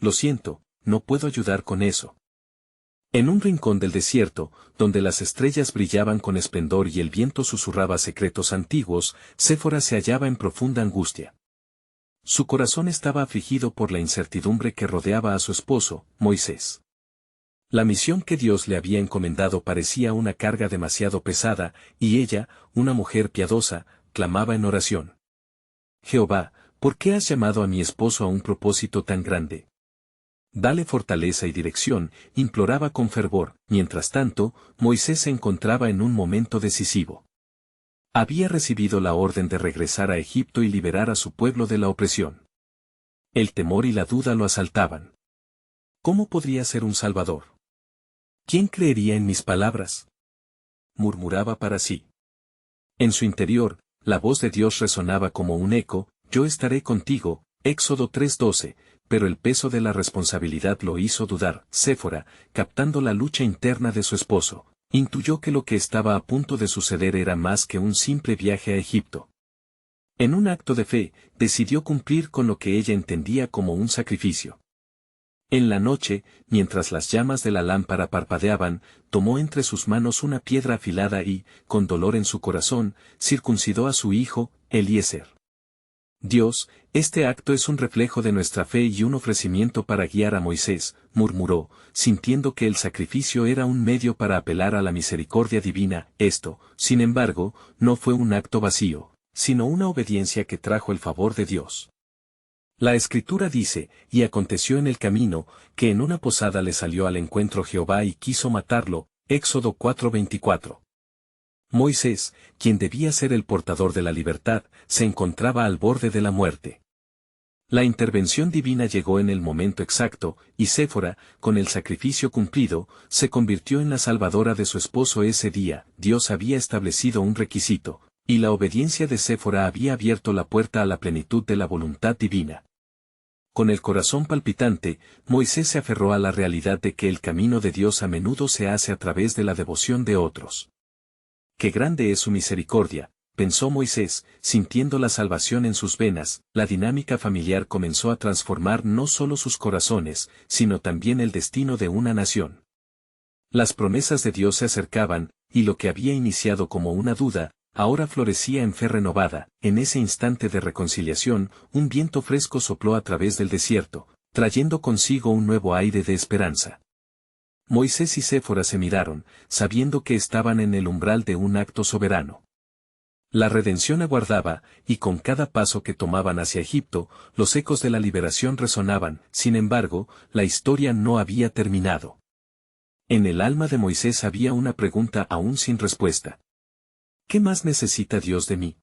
Lo siento, no puedo ayudar con eso. En un rincón del desierto, donde las estrellas brillaban con esplendor y el viento susurraba secretos antiguos, Séfora se hallaba en profunda angustia. Su corazón estaba afligido por la incertidumbre que rodeaba a su esposo, Moisés. La misión que Dios le había encomendado parecía una carga demasiado pesada, y ella, una mujer piadosa, clamaba en oración. Jehová, ¿por qué has llamado a mi esposo a un propósito tan grande? Dale fortaleza y dirección, imploraba con fervor. Mientras tanto, Moisés se encontraba en un momento decisivo. Había recibido la orden de regresar a Egipto y liberar a su pueblo de la opresión. El temor y la duda lo asaltaban. ¿Cómo podría ser un salvador? ¿Quién creería en mis palabras? Murmuraba para sí. En su interior, la voz de Dios resonaba como un eco: yo estaré contigo, Éxodo 3:12, pero el peso de la responsabilidad lo hizo dudar. Séfora, captando la lucha interna de su esposo, intuyó que lo que estaba a punto de suceder era más que un simple viaje a Egipto. En un acto de fe, decidió cumplir con lo que ella entendía como un sacrificio. En la noche, mientras las llamas de la lámpara parpadeaban, tomó entre sus manos una piedra afilada y, con dolor en su corazón, circuncidó a su hijo, Eliezer. Dios, este acto es un reflejo de nuestra fe y un ofrecimiento para guiar a Moisés, murmuró, sintiendo que el sacrificio era un medio para apelar a la misericordia divina. Esto, sin embargo, no fue un acto vacío, sino una obediencia que trajo el favor de Dios. La Escritura dice: y aconteció en el camino, que en una posada le salió al encuentro Jehová y quiso matarlo. Éxodo 4:24. Moisés, quien debía ser el portador de la libertad, se encontraba al borde de la muerte. La intervención divina llegó en el momento exacto, y Séfora, con el sacrificio cumplido, se convirtió en la salvadora de su esposo ese día. Dios había establecido un requisito, y la obediencia de Séfora había abierto la puerta a la plenitud de la voluntad divina. Con el corazón palpitante, Moisés se aferró a la realidad de que el camino de Dios a menudo se hace a través de la devoción de otros. ¡Qué grande es su misericordia!, pensó Moisés, sintiendo la salvación en sus venas. La dinámica familiar comenzó a transformar no solo sus corazones, sino también el destino de una nación. Las promesas de Dios se acercaban, y lo que había iniciado como una duda, ahora florecía en fe renovada. En ese instante de reconciliación, un viento fresco sopló a través del desierto, trayendo consigo un nuevo aire de esperanza. Moisés y Séfora se miraron, sabiendo que estaban en el umbral de un acto soberano. La redención aguardaba, y con cada paso que tomaban hacia Egipto, los ecos de la liberación resonaban. Sin embargo, la historia no había terminado. En el alma de Moisés había una pregunta aún sin respuesta. ¿Qué más necesita Dios de mí?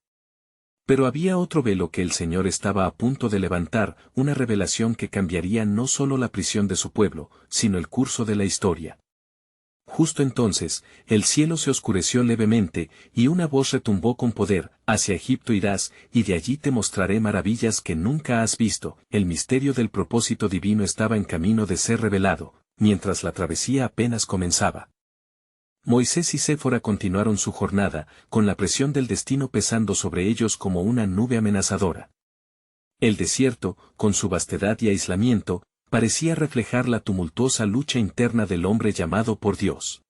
Pero había otro velo que el Señor estaba a punto de levantar, una revelación que cambiaría no solo la prisión de su pueblo, sino el curso de la historia. Justo entonces, el cielo se oscureció levemente, y una voz retumbó con poder: hacia Egipto irás, y de allí te mostraré maravillas que nunca has visto. El misterio del propósito divino estaba en camino de ser revelado, mientras la travesía apenas comenzaba. Moisés y Séfora continuaron su jornada, con la presión del destino pesando sobre ellos como una nube amenazadora. El desierto, con su vastedad y aislamiento, parecía reflejar la tumultuosa lucha interna del hombre llamado por Dios.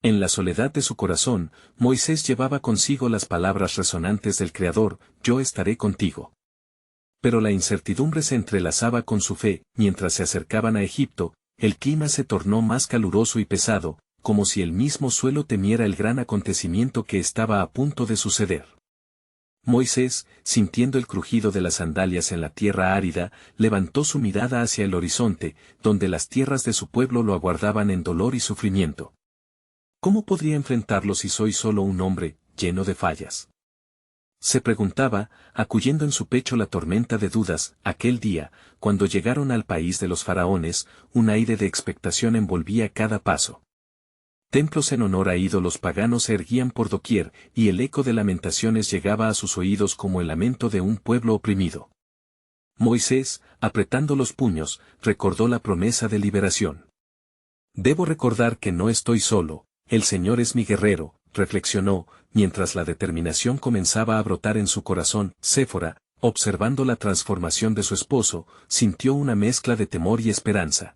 En la soledad de su corazón, Moisés llevaba consigo las palabras resonantes del Creador: yo estaré contigo. Pero la incertidumbre se entrelazaba con su fe. Mientras se acercaban a Egipto, el clima se tornó más caluroso y pesado, como si el mismo suelo temiera el gran acontecimiento que estaba a punto de suceder. Moisés, sintiendo el crujido de las sandalias en la tierra árida, levantó su mirada hacia el horizonte, donde las tierras de su pueblo lo aguardaban en dolor y sufrimiento. ¿Cómo podría enfrentarlo si soy solo un hombre, lleno de fallas? Se preguntaba, acudiendo en su pecho la tormenta de dudas. Aquel día, cuando llegaron al país de los faraones, un aire de expectación envolvía cada paso. Templos en honor a ídolos paganos se erguían por doquier, y el eco de lamentaciones llegaba a sus oídos como el lamento de un pueblo oprimido. Moisés, apretando los puños, recordó la promesa de liberación. Debo recordar que no estoy solo, el Señor es mi guerrero, reflexionó, mientras la determinación comenzaba a brotar en su corazón. Séfora, observando la transformación de su esposo, sintió una mezcla de temor y esperanza.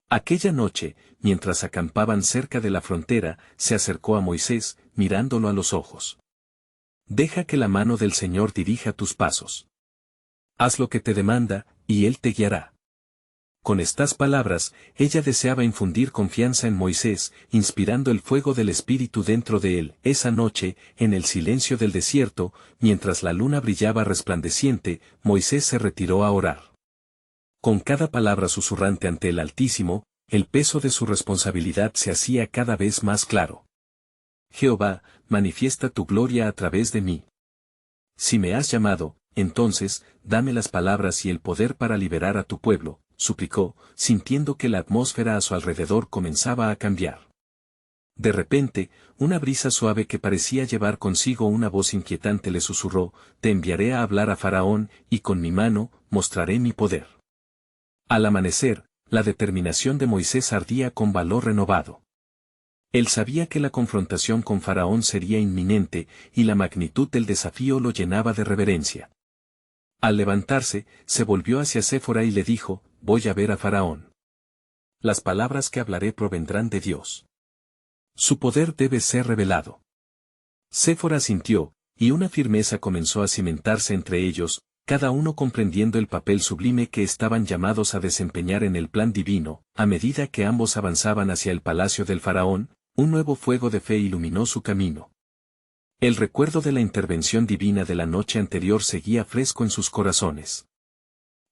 Aquella noche, mientras acampaban cerca de la frontera, se acercó a Moisés, mirándolo a los ojos. Deja que la mano del Señor dirija tus pasos. Haz lo que te demanda, y Él te guiará. Con estas palabras, ella deseaba infundir confianza en Moisés, inspirando el fuego del Espíritu dentro de él. Esa noche, en el silencio del desierto, mientras la luna brillaba resplandeciente, Moisés se retiró a orar. Con cada palabra susurrante ante el Altísimo, el peso de su responsabilidad se hacía cada vez más claro. Jehová, manifiesta tu gloria a través de mí. Si me has llamado, entonces, dame las palabras y el poder para liberar a tu pueblo, suplicó, sintiendo que la atmósfera a su alrededor comenzaba a cambiar. De repente, una brisa suave que parecía llevar consigo una voz inquietante le susurró, te enviaré a hablar a Faraón, y con mi mano, mostraré mi poder. Al amanecer, la determinación de Moisés ardía con valor renovado. Él sabía que la confrontación con Faraón sería inminente, y la magnitud del desafío lo llenaba de reverencia. Al levantarse, se volvió hacia Séfora y le dijo, voy a ver a Faraón. Las palabras que hablaré provendrán de Dios. Su poder debe ser revelado. Séfora asintió, y una firmeza comenzó a cimentarse entre ellos, cada uno comprendiendo el papel sublime que estaban llamados a desempeñar en el plan divino. A medida que ambos avanzaban hacia el palacio del Faraón, un nuevo fuego de fe iluminó su camino. El recuerdo de la intervención divina de la noche anterior seguía fresco en sus corazones.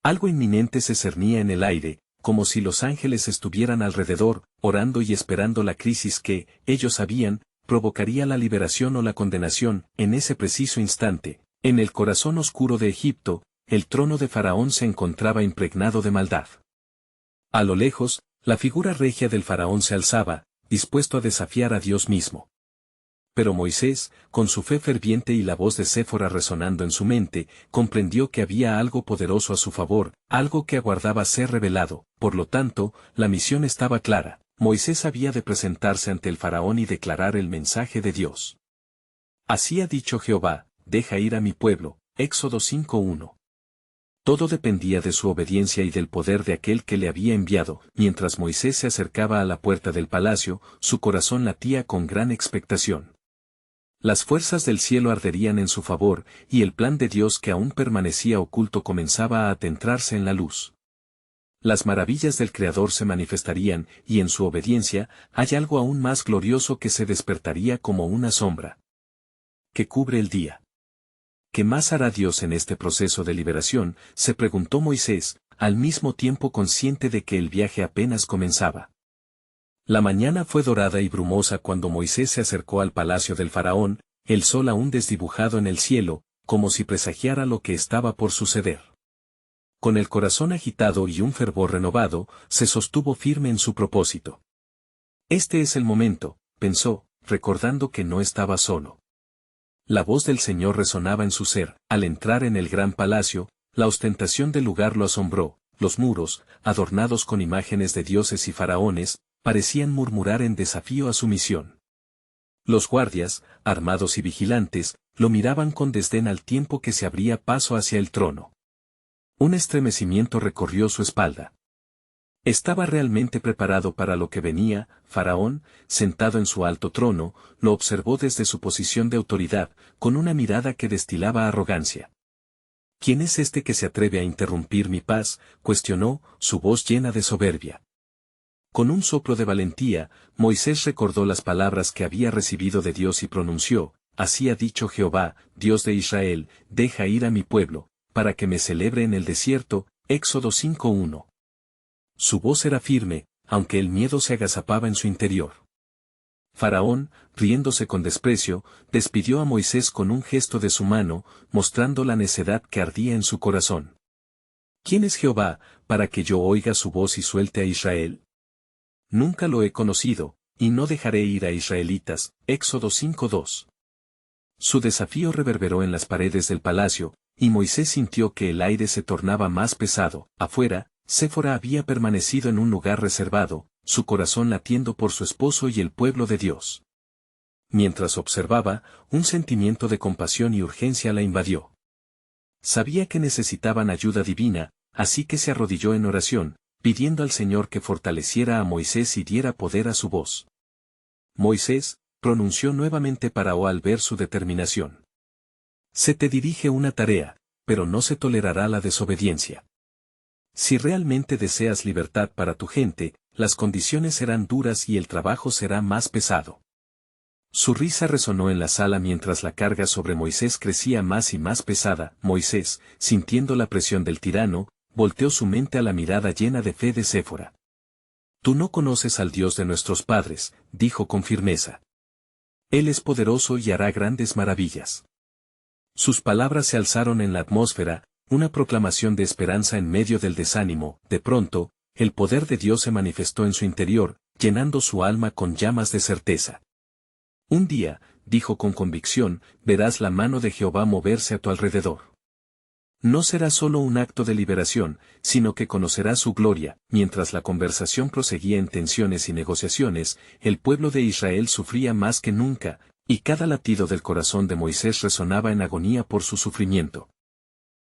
Algo inminente se cernía en el aire, como si los ángeles estuvieran alrededor, orando y esperando la crisis que, ellos sabían, provocaría la liberación o la condenación. En ese preciso instante, en el corazón oscuro de Egipto, el trono de Faraón se encontraba impregnado de maldad. A lo lejos, la figura regia del Faraón se alzaba, dispuesto a desafiar a Dios mismo. Pero Moisés, con su fe ferviente y la voz de Séfora resonando en su mente, comprendió que había algo poderoso a su favor, algo que aguardaba ser revelado. Por lo tanto, la misión estaba clara. Moisés había de presentarse ante el Faraón y declarar el mensaje de Dios. Así ha dicho Jehová, deja ir a mi pueblo. Éxodo 5:1. Todo dependía de su obediencia y del poder de aquel que le había enviado. Mientras Moisés se acercaba a la puerta del palacio, su corazón latía con gran expectación. Las fuerzas del cielo arderían en su favor, y el plan de Dios que aún permanecía oculto comenzaba a adentrarse en la luz. Las maravillas del Creador se manifestarían, y en su obediencia, hay algo aún más glorioso que se despertaría como una sombra que cubre el día. ¿Qué más hará Dios en este proceso de liberación?, se preguntó Moisés, al mismo tiempo consciente de que el viaje apenas comenzaba. La mañana fue dorada y brumosa cuando Moisés se acercó al palacio del Faraón, el sol aún desdibujado en el cielo, como si presagiara lo que estaba por suceder. Con el corazón agitado y un fervor renovado, se sostuvo firme en su propósito. Este es el momento, pensó, recordando que no estaba solo. La voz del Señor resonaba en su ser. Al entrar en el gran palacio, la ostentación del lugar lo asombró. Los muros, adornados con imágenes de dioses y faraones, parecían murmurar en desafío a su misión. Los guardias, armados y vigilantes, lo miraban con desdén al tiempo que se abría paso hacia el trono. Un estremecimiento recorrió su espalda. Estaba realmente preparado para lo que venía. Faraón, sentado en su alto trono, lo observó desde su posición de autoridad, con una mirada que destilaba arrogancia. ¿Quién es este que se atreve a interrumpir mi paz?, cuestionó, su voz llena de soberbia. Con un soplo de valentía, Moisés recordó las palabras que había recibido de Dios y pronunció, así ha dicho Jehová, Dios de Israel, deja ir a mi pueblo, para que me celebre en el desierto. Éxodo 5:1. Su voz era firme, aunque el miedo se agazapaba en su interior. Faraón, riéndose con desprecio, despidió a Moisés con un gesto de su mano, mostrando la necedad que ardía en su corazón. ¿Quién es Jehová, para que yo oiga su voz y suelte a Israel? Nunca lo he conocido, y no dejaré ir a israelitas. Éxodo 5:2. Su desafío reverberó en las paredes del palacio, y Moisés sintió que el aire se tornaba más pesado. Afuera, Séfora había permanecido en un lugar reservado, su corazón latiendo por su esposo y el pueblo de Dios. Mientras observaba, un sentimiento de compasión y urgencia la invadió. Sabía que necesitaban ayuda divina, así que se arrodilló en oración, pidiendo al Señor que fortaleciera a Moisés y diera poder a su voz. Moisés, pronunció nuevamente Faraón al ver su determinación. Se te dirige una tarea, pero no se tolerará la desobediencia. Si realmente deseas libertad para tu gente, las condiciones serán duras y el trabajo será más pesado. Su risa resonó en la sala mientras la carga sobre Moisés crecía más y más pesada. Moisés, sintiendo la presión del tirano, volteó su mente a la mirada llena de fe de Séfora. Tú no conoces al Dios de nuestros padres, dijo con firmeza. Él es poderoso y hará grandes maravillas. Sus palabras se alzaron en la atmósfera, una proclamación de esperanza en medio del desánimo. De pronto, el poder de Dios se manifestó en su interior, llenando su alma con llamas de certeza. Un día, dijo con convicción, verás la mano de Jehová moverse a tu alrededor. No será solo un acto de liberación, sino que conocerás su gloria. Mientras la conversación proseguía en tensiones y negociaciones, el pueblo de Israel sufría más que nunca, y cada latido del corazón de Moisés resonaba en agonía por su sufrimiento.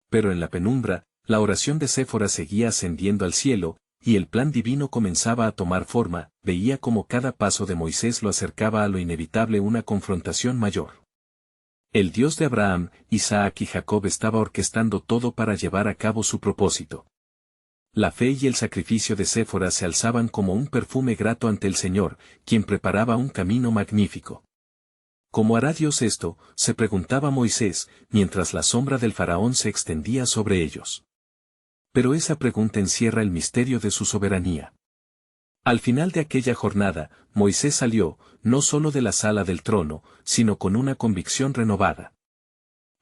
Pero en la penumbra, la oración de Séfora seguía ascendiendo al cielo, y el plan divino comenzaba a tomar forma. Veía como cada paso de Moisés lo acercaba a lo inevitable, una confrontación mayor. El Dios de Abraham, Isaac y Jacob estaba orquestando todo para llevar a cabo su propósito. La fe y el sacrificio de Séfora se alzaban como un perfume grato ante el Señor, quien preparaba un camino magnífico. ¿Cómo hará Dios esto?, se preguntaba Moisés, mientras la sombra del faraón se extendía sobre ellos. Pero esa pregunta encierra el misterio de su soberanía. Al final de aquella jornada, Moisés salió, no solo de la sala del trono, sino con una convicción renovada.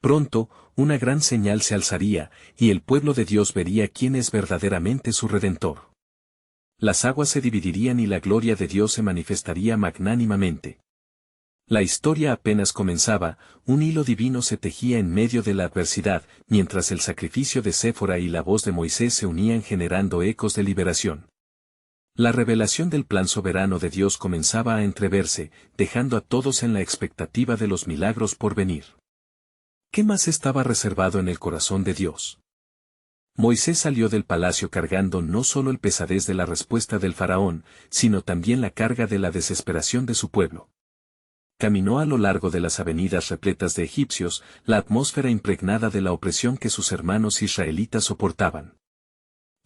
Pronto, una gran señal se alzaría, y el pueblo de Dios vería quién es verdaderamente su Redentor. Las aguas se dividirían y la gloria de Dios se manifestaría magnánimamente. La historia apenas comenzaba, un hilo divino se tejía en medio de la adversidad, mientras el sacrificio de Séfora y la voz de Moisés se unían generando ecos de liberación. La revelación del plan soberano de Dios comenzaba a entreverse, dejando a todos en la expectativa de los milagros por venir. ¿Qué más estaba reservado en el corazón de Dios? Moisés salió del palacio cargando no solo el pesadez de la respuesta del faraón, sino también la carga de la desesperación de su pueblo. Caminó a lo largo de las avenidas repletas de egipcios, la atmósfera impregnada de la opresión que sus hermanos israelitas soportaban.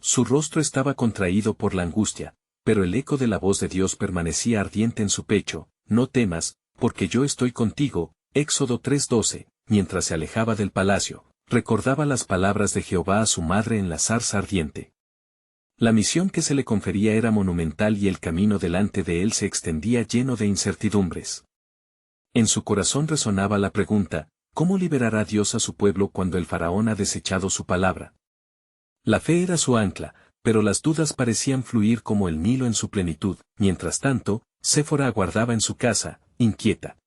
Su rostro estaba contraído por la angustia, pero el eco de la voz de Dios permanecía ardiente en su pecho. No temas, porque yo estoy contigo. Éxodo 3:12, mientras se alejaba del palacio, recordaba las palabras de Jehová a su madre en la zarza ardiente. La misión que se le confería era monumental y el camino delante de él se extendía lleno de incertidumbres. En su corazón resonaba la pregunta, ¿cómo liberará Dios a su pueblo cuando el faraón ha desechado su palabra? La fe era su ancla, pero las dudas parecían fluir como el Nilo en su plenitud. Mientras tanto, Séfora aguardaba en su casa, inquieta.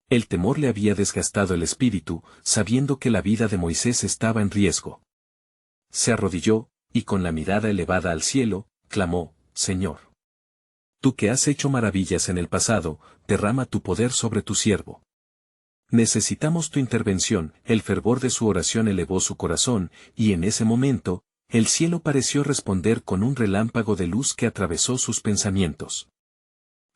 El temor le había desgastado el espíritu, sabiendo que la vida de Moisés estaba en riesgo. Se arrodilló, y con la mirada elevada al cielo, clamó, Señor. Tú que has hecho maravillas en el pasado, derrama tu poder sobre tu siervo. Necesitamos tu intervención. El fervor de su oración elevó su corazón, y en ese momento, el cielo pareció responder con un relámpago de luz que atravesó sus pensamientos.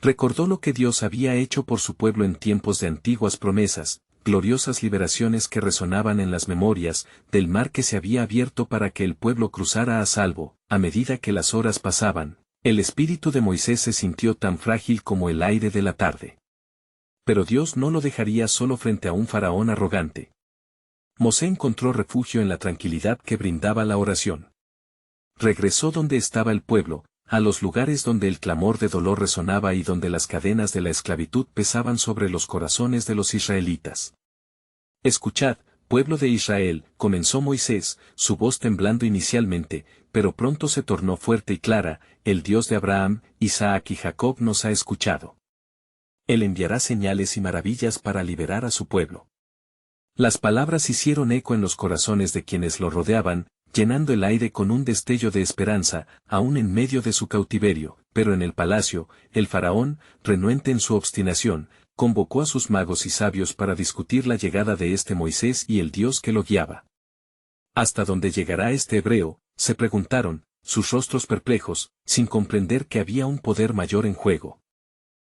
Recordó lo que Dios había hecho por su pueblo en tiempos de antiguas promesas, gloriosas liberaciones que resonaban en las memorias, del mar que se había abierto para que el pueblo cruzara a salvo. A medida que las horas pasaban, el espíritu de Moisés se sintió tan frágil como el aire de la tarde. Pero Dios no lo dejaría solo frente a un faraón arrogante. Mosé encontró refugio en la tranquilidad que brindaba la oración. Regresó donde estaba el pueblo, a los lugares donde el clamor de dolor resonaba y donde las cadenas de la esclavitud pesaban sobre los corazones de los israelitas. Escuchad, pueblo de Israel, comenzó Moisés, su voz temblando inicialmente, pero pronto se tornó fuerte y clara, el Dios de Abraham, Isaac y Jacob nos ha escuchado. Él enviará señales y maravillas para liberar a su pueblo. Las palabras hicieron eco en los corazones de quienes lo rodeaban, llenando el aire con un destello de esperanza, aún en medio de su cautiverio. Pero en el palacio, el faraón, renuente en su obstinación, convocó a sus magos y sabios para discutir la llegada de este Moisés y el Dios que lo guiaba. ¿Hasta dónde llegará este hebreo?, se preguntaron, sus rostros perplejos, sin comprender que había un poder mayor en juego.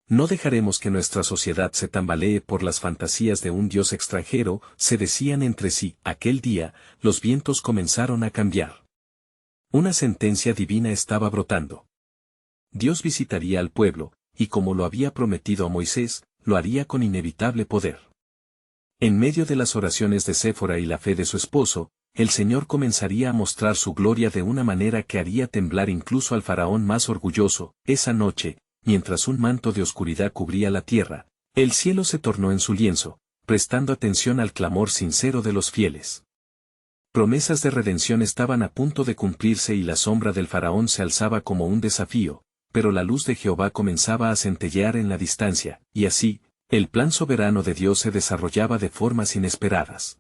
No dejaremos que nuestra sociedad se tambalee por las fantasías de un dios extranjero, se decían entre sí. Aquel día, los vientos comenzaron a cambiar. Una sentencia divina estaba brotando. Dios visitaría al pueblo, y como lo había prometido a Moisés, lo haría con inevitable poder. En medio de las oraciones de Séfora y la fe de su esposo, el Señor comenzaría a mostrar su gloria de una manera que haría temblar incluso al faraón más orgulloso. Esa noche, mientras un manto de oscuridad cubría la tierra, el cielo se tornó en su lienzo, prestando atención al clamor sincero de los fieles. Promesas de redención estaban a punto de cumplirse y la sombra del faraón se alzaba como un desafío, pero la luz de Jehová comenzaba a centellear en la distancia, y así, el plan soberano de Dios se desarrollaba de formas inesperadas.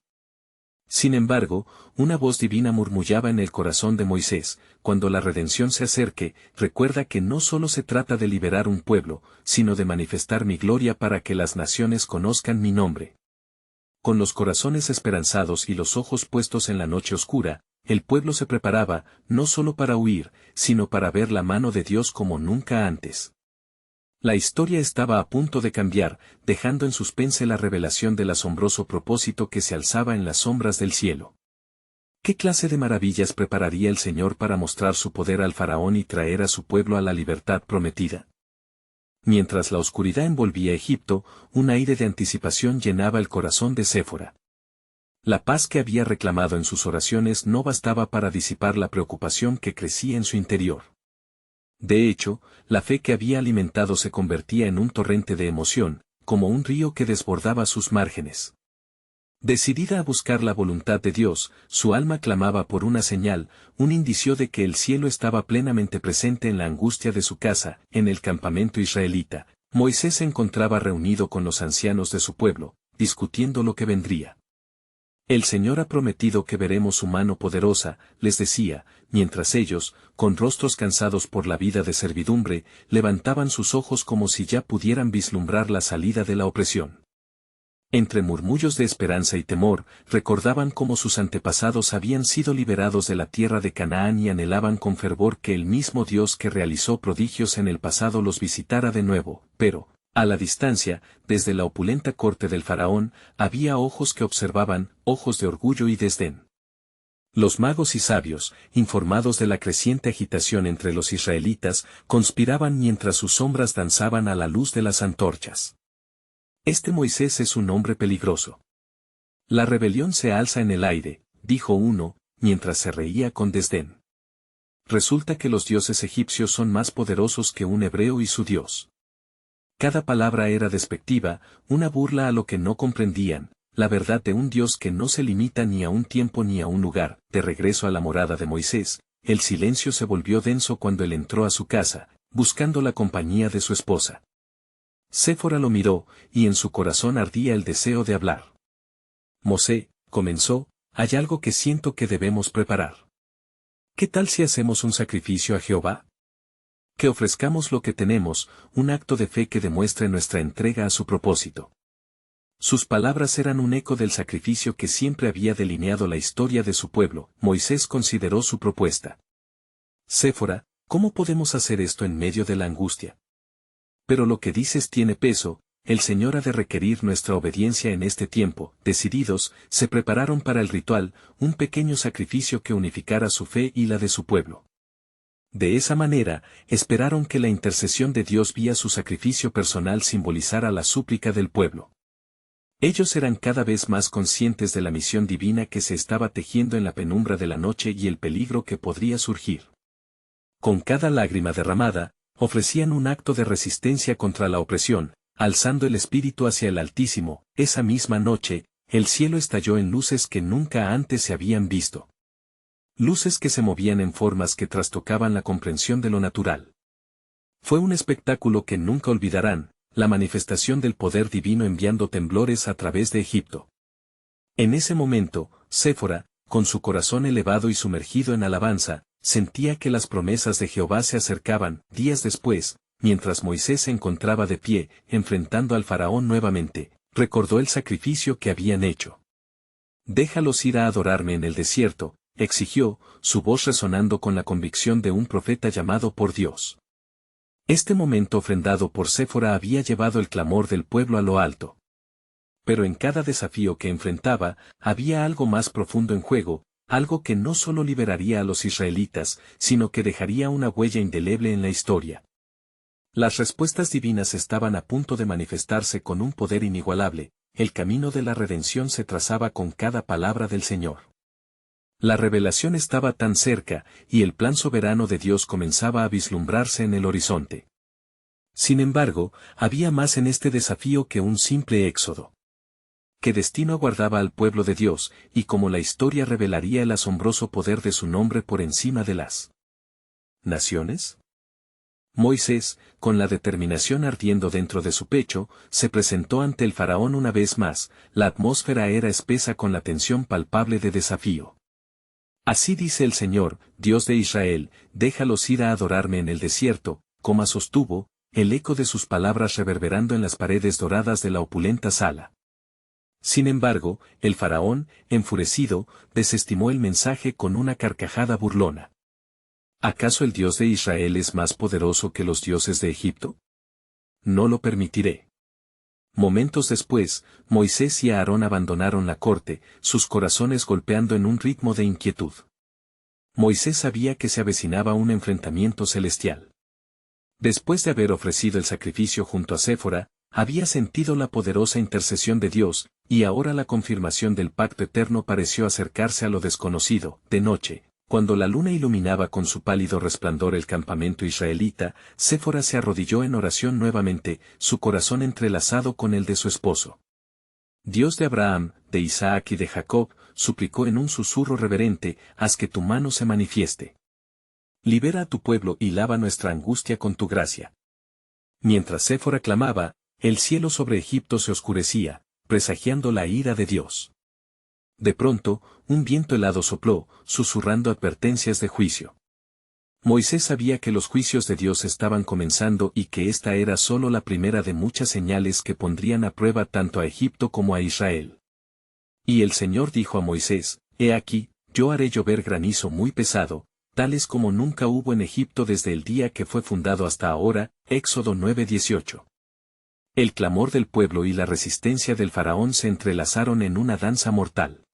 Sin embargo, una voz divina murmullaba en el corazón de Moisés: cuando la redención se acerque, recuerda que no solo se trata de liberar un pueblo, sino de manifestar mi gloria para que las naciones conozcan mi nombre. Con los corazones esperanzados y los ojos puestos en la noche oscura, el pueblo se preparaba, no solo para huir, sino para ver la mano de Dios como nunca antes. La historia estaba a punto de cambiar, dejando en suspense la revelación del asombroso propósito que se alzaba en las sombras del cielo. ¿Qué clase de maravillas prepararía el Señor para mostrar su poder al faraón y traer a su pueblo a la libertad prometida? Mientras la oscuridad envolvía Egipto, un aire de anticipación llenaba el corazón de Séfora. La paz que había reclamado en sus oraciones no bastaba para disipar la preocupación que crecía en su interior. De hecho, la fe que había alimentado se convertía en un torrente de emoción, como un río que desbordaba sus márgenes. Decidida a buscar la voluntad de Dios, su alma clamaba por una señal, un indicio de que el cielo estaba plenamente presente en la angustia de su casa. En el campamento israelita, Moisés se encontraba reunido con los ancianos de su pueblo, discutiendo lo que vendría. El Señor ha prometido que veremos su mano poderosa, les decía, mientras ellos, con rostros cansados por la vida de servidumbre, levantaban sus ojos como si ya pudieran vislumbrar la salida de la opresión. Entre murmullos de esperanza y temor, recordaban cómo sus antepasados habían sido liberados de la tierra de Canaán y anhelaban con fervor que el mismo Dios que realizó prodigios en el pasado los visitara de nuevo. Pero, a la distancia, desde la opulenta corte del faraón, había ojos que observaban, ojos de orgullo y desdén. Los magos y sabios, informados de la creciente agitación entre los israelitas, conspiraban mientras sus sombras danzaban a la luz de las antorchas. Este Moisés es un hombre peligroso. La rebelión se alza en el aire, dijo uno, mientras se reía con desdén. Resulta que los dioses egipcios son más poderosos que un hebreo y su Dios. Cada palabra era despectiva, una burla a lo que no comprendían, la verdad de un Dios que no se limita ni a un tiempo ni a un lugar. De regreso a la morada de Moisés, el silencio se volvió denso cuando él entró a su casa, buscando la compañía de su esposa. Séfora lo miró, y en su corazón ardía el deseo de hablar. Mosé, comenzó, hay algo que siento que debemos preparar. ¿Qué tal si hacemos un sacrificio a Jehová? Que ofrezcamos lo que tenemos, un acto de fe que demuestre nuestra entrega a su propósito. Sus palabras eran un eco del sacrificio que siempre había delineado la historia de su pueblo. Moisés consideró su propuesta. Séfora, ¿cómo podemos hacer esto en medio de la angustia? Pero lo que dices tiene peso, el Señor ha de requerir nuestra obediencia en este tiempo. Decididos, se prepararon para el ritual, un pequeño sacrificio que unificara su fe y la de su pueblo. De esa manera, esperaron que la intercesión de Dios vía su sacrificio personal simbolizara la súplica del pueblo. Ellos eran cada vez más conscientes de la misión divina que se estaba tejiendo en la penumbra de la noche y el peligro que podría surgir. Con cada lágrima derramada, ofrecían un acto de resistencia contra la opresión, alzando el espíritu hacia el Altísimo. Esa misma noche, el cielo estalló en luces que nunca antes se habían visto. Luces que se movían en formas que trastocaban la comprensión de lo natural. Fue un espectáculo que nunca olvidarán, la manifestación del poder divino enviando temblores a través de Egipto. En ese momento, Séfora, con su corazón elevado y sumergido en alabanza, sentía que las promesas de Jehová se acercaban. Días después, mientras Moisés se encontraba de pie, enfrentando al faraón nuevamente, recordó el sacrificio que habían hecho. Déjalos ir a adorarme en el desierto, exigió, su voz resonando con la convicción de un profeta llamado por Dios. Este momento ofrendado por Séfora había llevado el clamor del pueblo a lo alto. Pero en cada desafío que enfrentaba, había algo más profundo en juego, algo que no solo liberaría a los israelitas, sino que dejaría una huella indeleble en la historia. Las respuestas divinas estaban a punto de manifestarse con un poder inigualable, el camino de la redención se trazaba con cada palabra del Señor. La revelación estaba tan cerca, y el plan soberano de Dios comenzaba a vislumbrarse en el horizonte. Sin embargo, había más en este desafío que un simple éxodo. ¿Qué destino aguardaba al pueblo de Dios, y cómo la historia revelaría el asombroso poder de su nombre por encima de las naciones? Moisés, con la determinación ardiendo dentro de su pecho, se presentó ante el faraón una vez más, la atmósfera era espesa con la tensión palpable de desafío. Así dice el Señor, Dios de Israel, déjalos ir a adorarme en el desierto, como sostuvo, el eco de sus palabras reverberando en las paredes doradas de la opulenta sala. Sin embargo, el faraón, enfurecido, desestimó el mensaje con una carcajada burlona. ¿Acaso el Dios de Israel es más poderoso que los dioses de Egipto? No lo permitiré. Momentos después, Moisés y Aarón abandonaron la corte, sus corazones golpeando en un ritmo de inquietud. Moisés sabía que se avecinaba un enfrentamiento celestial. Después de haber ofrecido el sacrificio junto a Séfora, había sentido la poderosa intercesión de Dios, y ahora la confirmación del pacto eterno pareció acercarse a lo desconocido. De noche, cuando la luna iluminaba con su pálido resplandor el campamento israelita, Séfora se arrodilló en oración nuevamente, su corazón entrelazado con el de su esposo. Dios de Abraham, de Isaac y de Jacob, suplicó en un susurro reverente, haz que tu mano se manifieste. Libera a tu pueblo y lava nuestra angustia con tu gracia. Mientras Séfora clamaba, el cielo sobre Egipto se oscurecía, presagiando la ira de Dios. De pronto, un viento helado sopló, susurrando advertencias de juicio. Moisés sabía que los juicios de Dios estaban comenzando y que esta era solo la primera de muchas señales que pondrían a prueba tanto a Egipto como a Israel. Y el Señor dijo a Moisés, he aquí, yo haré llover granizo muy pesado, tales como nunca hubo en Egipto desde el día que fue fundado hasta ahora, Éxodo 9:18. El clamor del pueblo y la resistencia del faraón se entrelazaron en una danza mortal.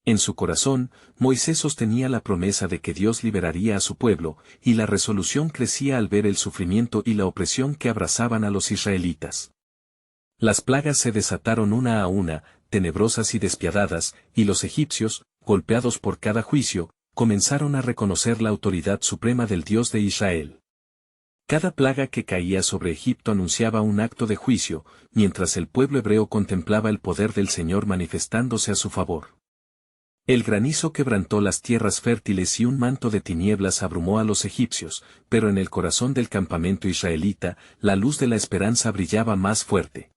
En su corazón, Moisés sostenía la promesa de que Dios liberaría a su pueblo, y la resolución crecía al ver el sufrimiento y la opresión que abrazaban a los israelitas. Las plagas se desataron una a una, tenebrosas y despiadadas, y los egipcios, golpeados por cada juicio, comenzaron a reconocer la autoridad suprema del Dios de Israel. Cada plaga que caía sobre Egipto anunciaba un acto de juicio, mientras el pueblo hebreo contemplaba el poder del Señor manifestándose a su favor. El granizo quebrantó las tierras fértiles y un manto de tinieblas abrumó a los egipcios, pero en el corazón del campamento israelita, la luz de la esperanza brillaba más fuerte.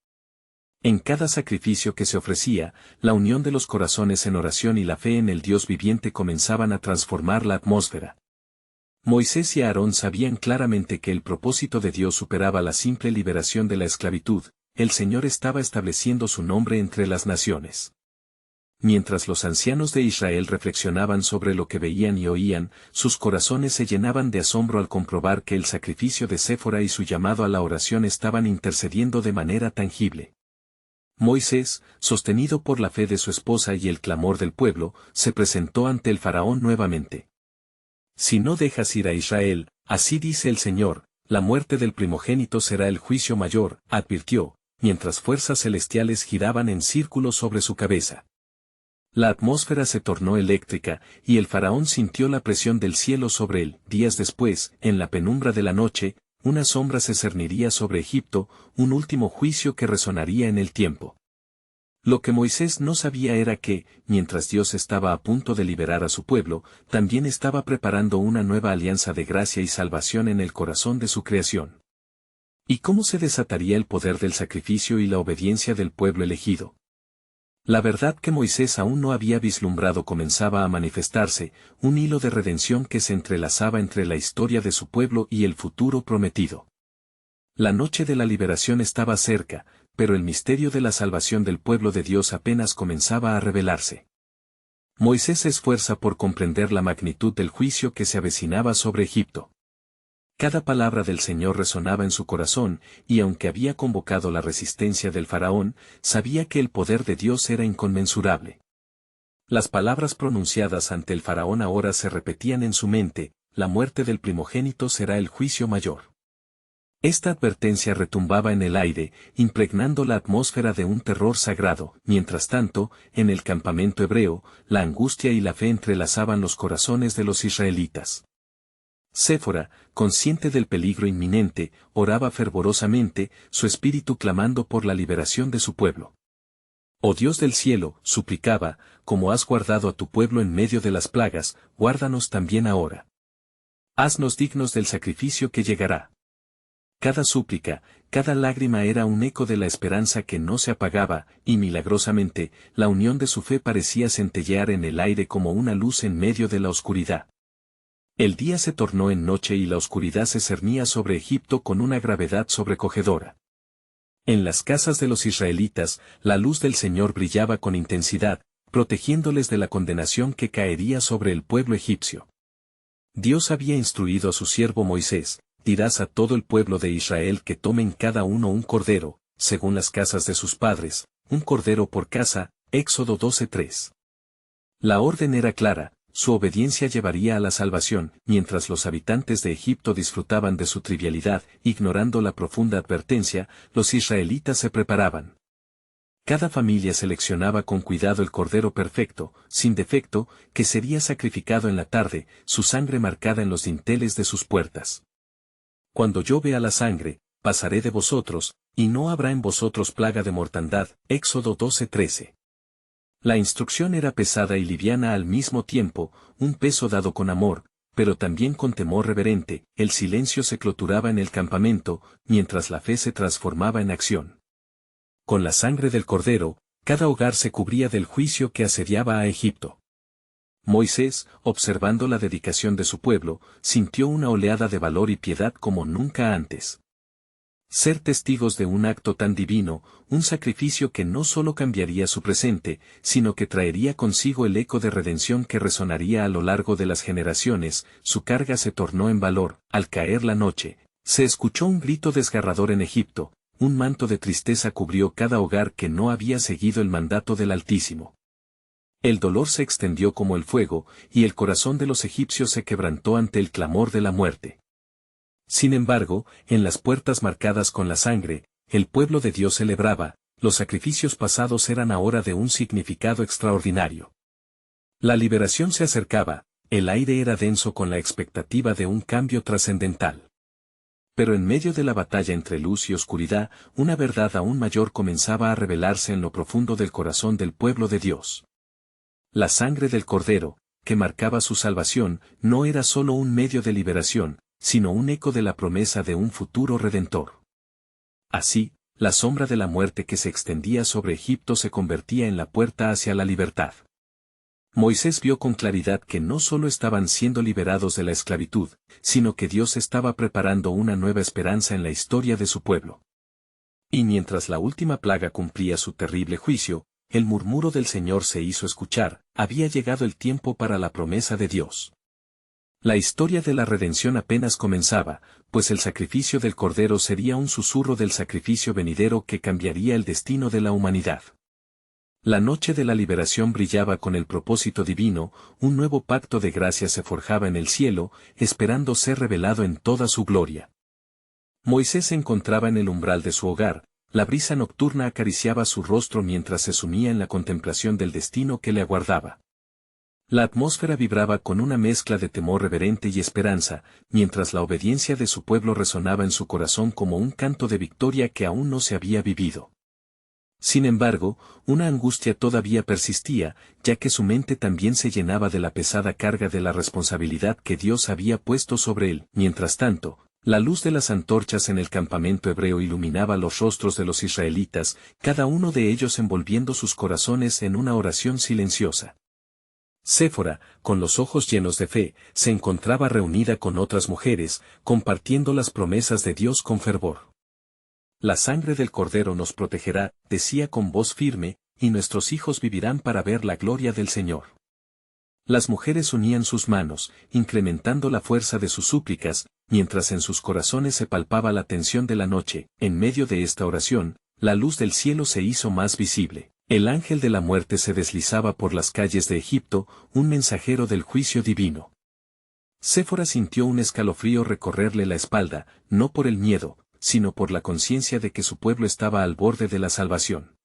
En cada sacrificio que se ofrecía, la unión de los corazones en oración y la fe en el Dios viviente comenzaban a transformar la atmósfera. Moisés y Aarón sabían claramente que el propósito de Dios superaba la simple liberación de la esclavitud, el Señor estaba estableciendo su nombre entre las naciones. Mientras los ancianos de Israel reflexionaban sobre lo que veían y oían, sus corazones se llenaban de asombro al comprobar que el sacrificio de Séfora y su llamado a la oración estaban intercediendo de manera tangible. Moisés, sostenido por la fe de su esposa y el clamor del pueblo, se presentó ante el faraón nuevamente. Si no dejas ir a Israel, así dice el Señor, la muerte del primogénito será el juicio mayor, advirtió, mientras fuerzas celestiales giraban en círculo sobre su cabeza. La atmósfera se tornó eléctrica, y el faraón sintió la presión del cielo sobre él. Días después, en la penumbra de la noche, una sombra se cerniría sobre Egipto, un último juicio que resonaría en el tiempo. Lo que Moisés no sabía era que, mientras Dios estaba a punto de liberar a su pueblo, también estaba preparando una nueva alianza de gracia y salvación en el corazón de su creación. ¿Y cómo se desataría el poder del sacrificio y la obediencia del pueblo elegido? La verdad que Moisés aún no había vislumbrado comenzaba a manifestarse, un hilo de redención que se entrelazaba entre la historia de su pueblo y el futuro prometido. La noche de la liberación estaba cerca, pero el misterio de la salvación del pueblo de Dios apenas comenzaba a revelarse. Moisés se esfuerza por comprender la magnitud del juicio que se avecinaba sobre Egipto. Cada palabra del Señor resonaba en su corazón, y aunque había convocado la resistencia del faraón, sabía que el poder de Dios era inconmensurable. Las palabras pronunciadas ante el faraón ahora se repetían en su mente: la muerte del primogénito será el juicio mayor. Esta advertencia retumbaba en el aire, impregnando la atmósfera de un terror sagrado. Mientras tanto, en el campamento hebreo, la angustia y la fe entrelazaban los corazones de los israelitas. Séfora, consciente del peligro inminente, oraba fervorosamente, su espíritu clamando por la liberación de su pueblo. Oh Dios del cielo, suplicaba, como has guardado a tu pueblo en medio de las plagas, guárdanos también ahora. Haznos dignos del sacrificio que llegará. Cada súplica, cada lágrima era un eco de la esperanza que no se apagaba, y milagrosamente, la unión de su fe parecía centellear en el aire como una luz en medio de la oscuridad. El día se tornó en noche y la oscuridad se cernía sobre Egipto con una gravedad sobrecogedora. En las casas de los israelitas, la luz del Señor brillaba con intensidad, protegiéndoles de la condenación que caería sobre el pueblo egipcio. Dios había instruido a su siervo Moisés: dirás a todo el pueblo de Israel que tomen cada uno un cordero, según las casas de sus padres, un cordero por casa. Éxodo 12:3. La orden era clara: su obediencia llevaría a la salvación. Mientras los habitantes de Egipto disfrutaban de su trivialidad, ignorando la profunda advertencia, los israelitas se preparaban. Cada familia seleccionaba con cuidado el cordero perfecto, sin defecto, que sería sacrificado en la tarde, su sangre marcada en los dinteles de sus puertas. Cuando yo vea la sangre, pasaré de vosotros, y no habrá en vosotros plaga de mortandad. Éxodo 12:13. La instrucción era pesada y liviana al mismo tiempo, un peso dado con amor, pero también con temor reverente. El silencio se cloturaba en el campamento, mientras la fe se transformaba en acción. Con la sangre del cordero, cada hogar se cubría del juicio que asediaba a Egipto. Moisés, observando la dedicación de su pueblo, sintió una oleada de valor y piedad como nunca antes. Ser testigos de un acto tan divino, un sacrificio que no solo cambiaría su presente, sino que traería consigo el eco de redención que resonaría a lo largo de las generaciones. Su carga se tornó en valor. Al caer la noche, se escuchó un grito desgarrador en Egipto, un manto de tristeza cubrió cada hogar que no había seguido el mandato del Altísimo. El dolor se extendió como el fuego, y el corazón de los egipcios se quebrantó ante el clamor de la muerte. Sin embargo, en las puertas marcadas con la sangre, el pueblo de Dios celebraba: los sacrificios pasados eran ahora de un significado extraordinario. La liberación se acercaba, el aire era denso con la expectativa de un cambio trascendental. Pero en medio de la batalla entre luz y oscuridad, una verdad aún mayor comenzaba a revelarse en lo profundo del corazón del pueblo de Dios. La sangre del Cordero, que marcaba su salvación, no era solo un medio de liberación, sino un eco de la promesa de un futuro redentor. Así, la sombra de la muerte que se extendía sobre Egipto se convertía en la puerta hacia la libertad. Moisés vio con claridad que no solo estaban siendo liberados de la esclavitud, sino que Dios estaba preparando una nueva esperanza en la historia de su pueblo. Y mientras la última plaga cumplía su terrible juicio, el murmuro del Señor se hizo escuchar: había llegado el tiempo para la promesa de Dios. La historia de la redención apenas comenzaba, pues el sacrificio del Cordero sería un susurro del sacrificio venidero que cambiaría el destino de la humanidad. La noche de la liberación brillaba con el propósito divino, un nuevo pacto de gracia se forjaba en el cielo, esperando ser revelado en toda su gloria. Moisés se encontraba en el umbral de su hogar, la brisa nocturna acariciaba su rostro mientras se sumía en la contemplación del destino que le aguardaba. La atmósfera vibraba con una mezcla de temor reverente y esperanza, mientras la obediencia de su pueblo resonaba en su corazón como un canto de victoria que aún no se había vivido. Sin embargo, una angustia todavía persistía, ya que su mente también se llenaba de la pesada carga de la responsabilidad que Dios había puesto sobre él. Mientras tanto, la luz de las antorchas en el campamento hebreo iluminaba los rostros de los israelitas, cada uno de ellos envolviendo sus corazones en una oración silenciosa. Séfora, con los ojos llenos de fe, se encontraba reunida con otras mujeres, compartiendo las promesas de Dios con fervor. La sangre del Cordero nos protegerá, decía con voz firme, y nuestros hijos vivirán para ver la gloria del Señor. Las mujeres unían sus manos, incrementando la fuerza de sus súplicas, mientras en sus corazones se palpaba la tensión de la noche. En medio de esta oración, la luz del cielo se hizo más visible. El ángel de la muerte se deslizaba por las calles de Egipto, un mensajero del juicio divino. Séfora sintió un escalofrío recorrerle la espalda, no por el miedo, sino por la conciencia de que su pueblo estaba al borde de la salvación.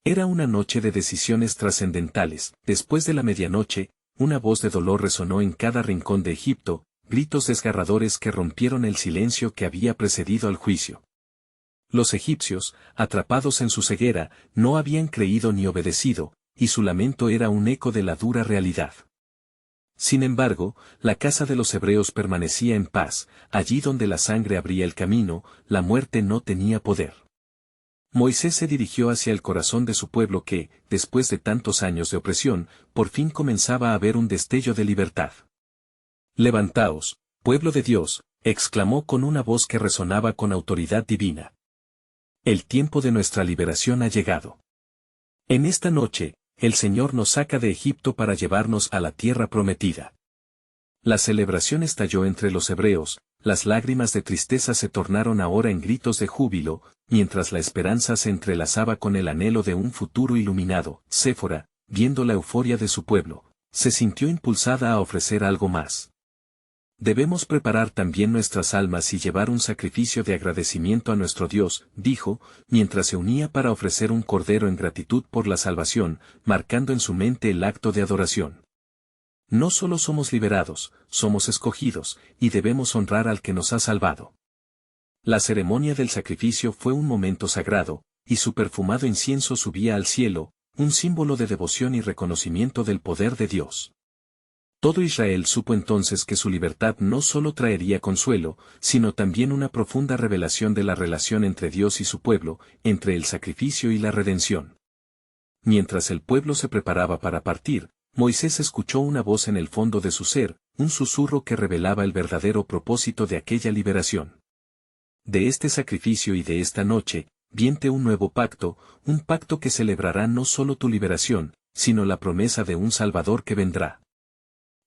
Era una noche de decisiones trascendentales. Después de la medianoche, una voz de dolor resonó en cada rincón de Egipto, gritos desgarradores que rompieron el silencio que había precedido al juicio. Los egipcios, atrapados en su ceguera, no habían creído ni obedecido, y su lamento era un eco de la dura realidad. Sin embargo, la casa de los hebreos permanecía en paz. Allí donde la sangre abría el camino, la muerte no tenía poder. Moisés se dirigió hacia el corazón de su pueblo que, después de tantos años de opresión, por fin comenzaba a ver un destello de libertad. «Levantaos, pueblo de Dios», exclamó con una voz que resonaba con autoridad divina. «El tiempo de nuestra liberación ha llegado. En esta noche, el Señor nos saca de Egipto para llevarnos a la tierra prometida». La celebración estalló entre los hebreos, las lágrimas de tristeza se tornaron ahora en gritos de júbilo, mientras la esperanza se entrelazaba con el anhelo de un futuro iluminado. Séfora, viendo la euforia de su pueblo, se sintió impulsada a ofrecer algo más. «Debemos preparar también nuestras almas y llevar un sacrificio de agradecimiento a nuestro Dios», dijo, mientras se unía para ofrecer un cordero en gratitud por la salvación, marcando en su mente el acto de adoración. No solo somos liberados, somos escogidos, y debemos honrar al que nos ha salvado. La ceremonia del sacrificio fue un momento sagrado, y su perfumado incienso subía al cielo, un símbolo de devoción y reconocimiento del poder de Dios. Todo Israel supo entonces que su libertad no solo traería consuelo, sino también una profunda revelación de la relación entre Dios y su pueblo, entre el sacrificio y la redención. Mientras el pueblo se preparaba para partir, Moisés escuchó una voz en el fondo de su ser, un susurro que revelaba el verdadero propósito de aquella liberación. «De este sacrificio y de esta noche, viene un nuevo pacto, un pacto que celebrará no solo tu liberación, sino la promesa de un Salvador que vendrá».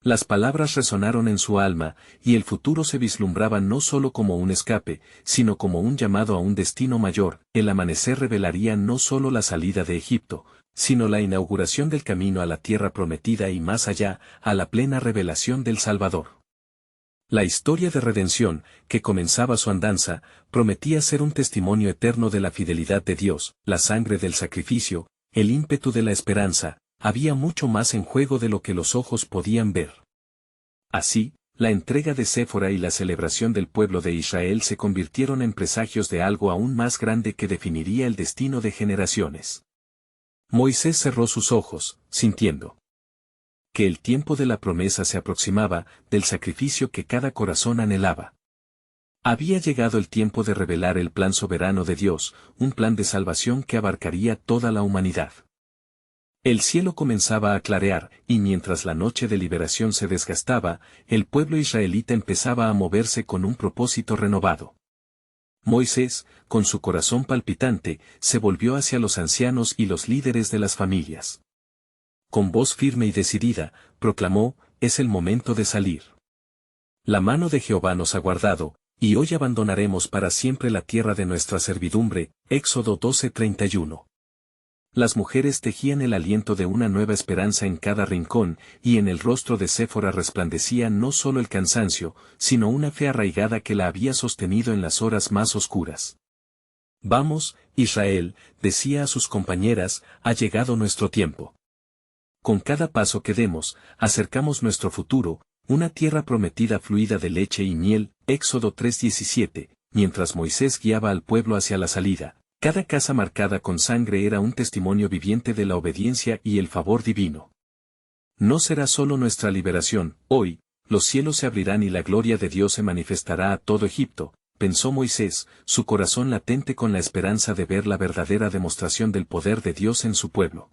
Las palabras resonaron en su alma, y el futuro se vislumbraba no solo como un escape, sino como un llamado a un destino mayor. El amanecer revelaría no solo la salida de Egipto, sino la inauguración del camino a la tierra prometida y más allá, a la plena revelación del Salvador. La historia de redención, que comenzaba su andanza, prometía ser un testimonio eterno de la fidelidad de Dios. La sangre del sacrificio, el ímpetu de la esperanza, había mucho más en juego de lo que los ojos podían ver. Así, la entrega de Séfora y la celebración del pueblo de Israel se convirtieron en presagios de algo aún más grande que definiría el destino de generaciones. Moisés cerró sus ojos, sintiendo que el tiempo de la promesa se aproximaba, del sacrificio que cada corazón anhelaba. Había llegado el tiempo de revelar el plan soberano de Dios, un plan de salvación que abarcaría toda la humanidad. El cielo comenzaba a clarear, y mientras la noche de liberación se desgastaba, el pueblo israelita empezaba a moverse con un propósito renovado. Moisés, con su corazón palpitante, se volvió hacia los ancianos y los líderes de las familias. Con voz firme y decidida, proclamó: «Es el momento de salir. La mano de Jehová nos ha guardado, y hoy abandonaremos para siempre la tierra de nuestra servidumbre». Éxodo 12:31. Las mujeres tejían el aliento de una nueva esperanza en cada rincón, y en el rostro de Séfora resplandecía no solo el cansancio, sino una fe arraigada que la había sostenido en las horas más oscuras. «Vamos, Israel», decía a sus compañeras, «ha llegado nuestro tiempo. Con cada paso que demos, acercamos nuestro futuro, una tierra prometida fluida de leche y miel». Éxodo 3:17, mientras Moisés guiaba al pueblo hacia la salida. Cada casa marcada con sangre era un testimonio viviente de la obediencia y el favor divino. No será solo nuestra liberación, hoy, los cielos se abrirán y la gloria de Dios se manifestará a todo Egipto, pensó Moisés, su corazón latente con la esperanza de ver la verdadera demostración del poder de Dios en su pueblo.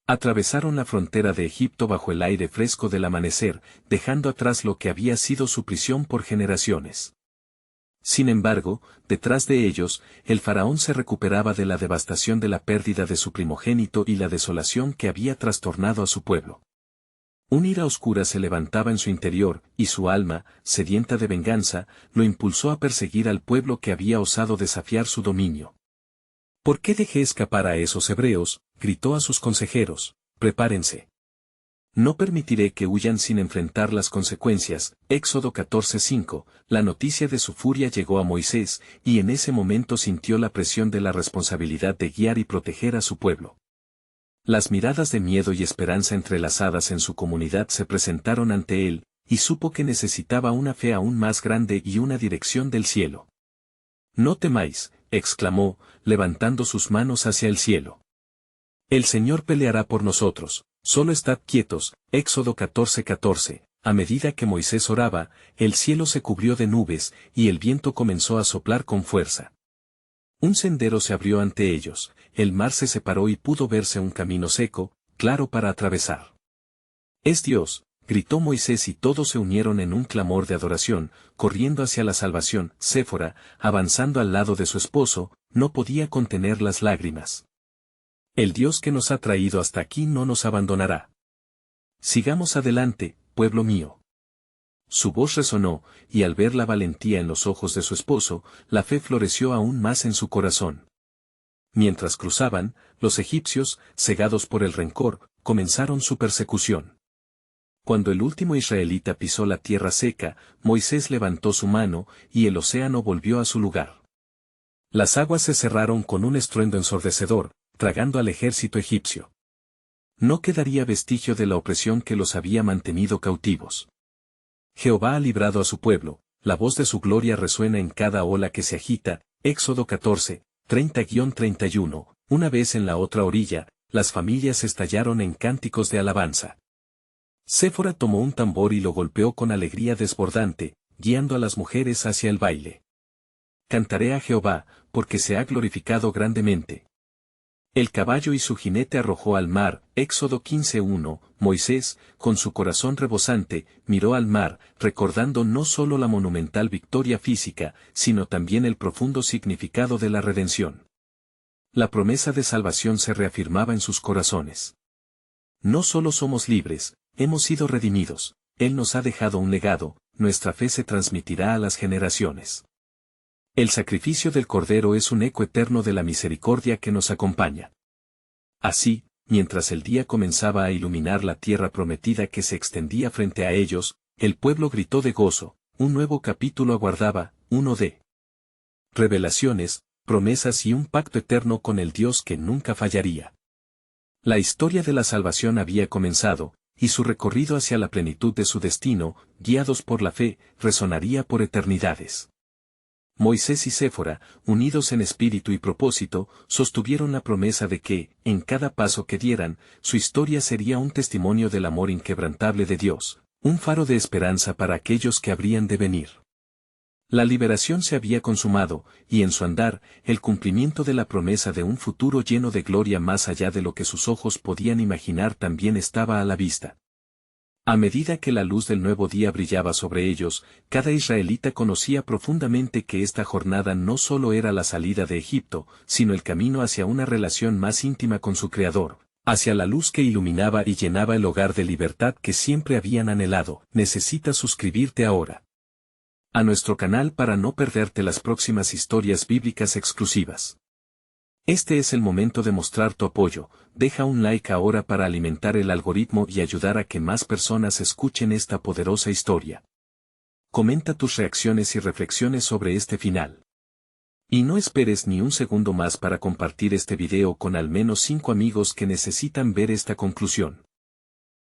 Atravesaron la frontera de Egipto bajo el aire fresco del amanecer, dejando atrás lo que había sido su prisión por generaciones. Sin embargo, detrás de ellos, el faraón se recuperaba de la devastación de la pérdida de su primogénito y la desolación que había trastornado a su pueblo. Una ira oscura se levantaba en su interior, y su alma, sedienta de venganza, lo impulsó a perseguir al pueblo que había osado desafiar su dominio. ¿Por qué dejé escapar a esos hebreos? Gritó a sus consejeros, prepárense. No permitiré que huyan sin enfrentar las consecuencias. Éxodo 14:5. La noticia de su furia llegó a Moisés, y en ese momento sintió la presión de la responsabilidad de guiar y proteger a su pueblo. Las miradas de miedo y esperanza entrelazadas en su comunidad se presentaron ante él, y supo que necesitaba una fe aún más grande y una dirección del cielo. No temáis, exclamó, levantando sus manos hacia el cielo. El Señor peleará por nosotros, solo estad quietos. Éxodo 14:14. A medida que Moisés oraba, el cielo se cubrió de nubes, y el viento comenzó a soplar con fuerza. Un sendero se abrió ante ellos, el mar se separó y pudo verse un camino seco, claro para atravesar. «Es Dios», gritó Moisés y todos se unieron en un clamor de adoración, corriendo hacia la salvación. Séfora, avanzando al lado de su esposo, no podía contener las lágrimas. «El Dios que nos ha traído hasta aquí no nos abandonará. Sigamos adelante, pueblo mío». Su voz resonó, y al ver la valentía en los ojos de su esposo, la fe floreció aún más en su corazón. Mientras cruzaban, los egipcios, cegados por el rencor, comenzaron su persecución. Cuando el último israelita pisó la tierra seca, Moisés levantó su mano, y el océano volvió a su lugar. Las aguas se cerraron con un estruendo ensordecedor, tragando al ejército egipcio. No quedaría vestigio de la opresión que los había mantenido cautivos. Jehová ha librado a su pueblo, la voz de su gloria resuena en cada ola que se agita. Éxodo 14, 30-31. Una vez en la otra orilla, las familias estallaron en cánticos de alabanza. Séfora tomó un tambor y lo golpeó con alegría desbordante, guiando a las mujeres hacia el baile. Cantaré a Jehová, porque se ha glorificado grandemente. El caballo y su jinete arrojó al mar. Éxodo 15:1. Moisés, con su corazón rebosante, miró al mar, recordando no solo la monumental victoria física, sino también el profundo significado de la redención. La promesa de salvación se reafirmaba en sus corazones. No solo somos libres, hemos sido redimidos, Él nos ha dejado un legado, nuestra fe se transmitirá a las generaciones. El sacrificio del Cordero es un eco eterno de la misericordia que nos acompaña. Así, mientras el día comenzaba a iluminar la tierra prometida que se extendía frente a ellos, el pueblo gritó de gozo, un nuevo capítulo aguardaba, uno de revelaciones, promesas y un pacto eterno con el Dios que nunca fallaría. La historia de la salvación había comenzado, y su recorrido hacia la plenitud de su destino, guiados por la fe, resonaría por eternidades. Moisés y Séfora, unidos en espíritu y propósito, sostuvieron la promesa de que, en cada paso que dieran, su historia sería un testimonio del amor inquebrantable de Dios, un faro de esperanza para aquellos que habrían de venir. La liberación se había consumado, y en su andar, el cumplimiento de la promesa de un futuro lleno de gloria más allá de lo que sus ojos podían imaginar también estaba a la vista. A medida que la luz del nuevo día brillaba sobre ellos, cada israelita conocía profundamente que esta jornada no solo era la salida de Egipto, sino el camino hacia una relación más íntima con su Creador, hacia la luz que iluminaba y llenaba el hogar de libertad que siempre habían anhelado. Necesitas suscribirte ahora a nuestro canal para no perderte las próximas historias bíblicas exclusivas. Este es el momento de mostrar tu apoyo. Deja un like ahora para alimentar el algoritmo y ayudar a que más personas escuchen esta poderosa historia. Comenta tus reacciones y reflexiones sobre este final. Y no esperes ni un segundo más para compartir este video con al menos 5 amigos que necesitan ver esta conclusión.